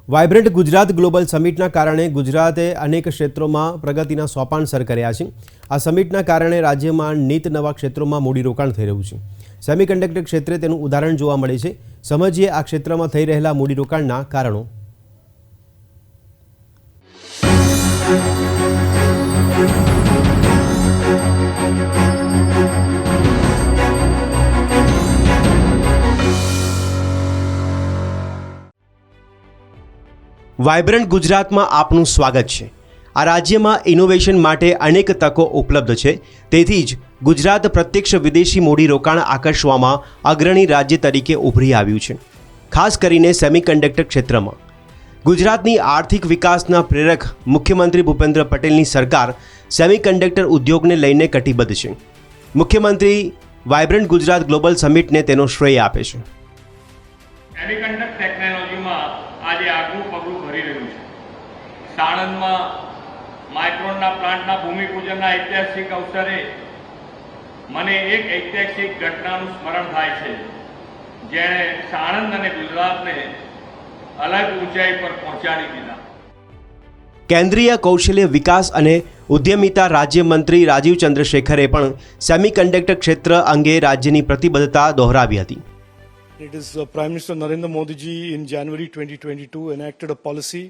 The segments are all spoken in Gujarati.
વાઇબ્રન્ટ ગુજરાત ગ્લોબલ સમિટના કારણે ગુજરાતે અનેક ક્ષેત્રોમાં પ્રગતિના સોપાન સર કર્યા છે। આ સમિટના કારણે રાજ્યમાં નીત નવા ક્ષેત્રોમાં મૂડીરોકાણ થઈ રહ્યું છે। સેમિકન્ડક્ટર ક્ષેત્રે તેનું ઉદાહરણ જોવા મળે છે। સમજીએ આ ક્ષેત્રમાં થઈ રહેલા મૂડીરોકાણના કારણો। વાઇબ્રન્ટ ગુજરાતમાં આપનું સ્વાગત છે। આ રાજ્યમાં ઇનોવેશન માટે અનેક તકો ઉપલબ્ધ છે, તેથી જ ગુજરાત પ્રત્યક્ષ વિદેશી મૂડીરોકાણ આકર્ષવામાં અગ્રણી રાજ્ય તરીકે ઉભરી આવ્યું છે, ખાસ કરીને સેમિકન્ડક્ટર ક્ષેત્રમાં। ગુજરાતની આર્થિક વિકાસના પ્રેરક મુખ્યમંત્રી ભૂપેન્દ્ર પટેલની સરકાર સેમિકન્ડક્ટર ઉદ્યોગને લઈને કટિબદ્ધ છે। મુખ્યમંત્રી વાઇબ્રન્ટ ગુજરાત ગ્લોબલ સમિટને તેનો શ્રેય આપે છે। સેમિકન્ડક્ટર ટેકનોલોજીમાં આજે આગવું પગલું ભરી રહ્યું છે। સાણંદમાં માઇક્રોનના પ્લાન્ટના ભૂમિપૂજનના ઐતિહાસિક અવસરે મને એક ઐતિહાસિક ઘટનાનું સ્મરણ થાય છે, જેણે સાણંદ અને ગુજરાતને અલગ ઊંચાઈ પર પહોંચાડી દીધા। કેન્દ્રીય કૌશલ્ય વિકાસ અને ઉદ્યમિતા રાજ્યમંત્રી રાજીવ ચંદ્રશેખરે પણ સેમિકન્ડક્ટર ક્ષેત્ર અંગે રાજ્યની પ્રતિબદ્ધતા દોહરાવી હતી। It is Prime Minister Narendra Modi ji in January 2022 enacted a policy,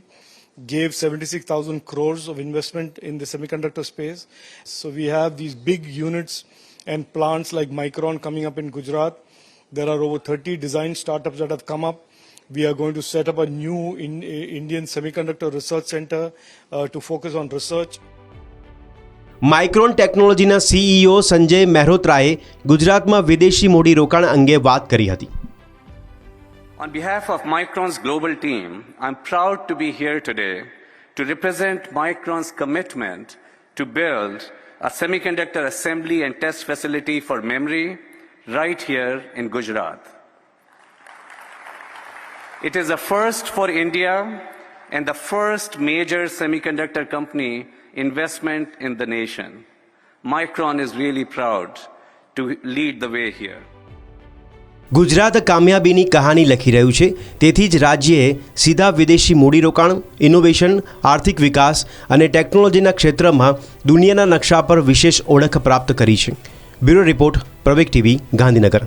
gave 76,000 crores of investment in the semiconductor space. So we have these big units and plants like Micron coming up in Gujarat. There are over 30 design startups that have come up. We are going to set up a new Indian semiconductor research center to focus on research. Micron ટેકનોલોજીના CEO સંજય મહેરોત્રાએ ગુજરાતમાં વિદેશી મૂડીરોકાણ અંગે વાત કરી હતી। On behalf of Micron's global team, I'm proud to be here today to represent Micron's commitment to build a semiconductor assembly and test facility for memory right here in Gujarat. It is a first for India and the first major semiconductor company investment in the nation. Micron is really proud to lead the way here. Gujarat કામયાબીની કહાની લખી રહ્યું છે, તેથી જ રાજ્યએ સીધા વિદેશી મૂડીરોકાણ, ઇનોવેશન, આર્થિક વિકાસ અને ટેકનોલોજીના ક્ષેત્રમાં દુનિયાના નકશા પર વિશેષ ઓળખ પ્રાપ્ત કરી છે। બ્યુરો રિપોર્ટ, પ્રવેગ ટીવી, ગાંધીનગર।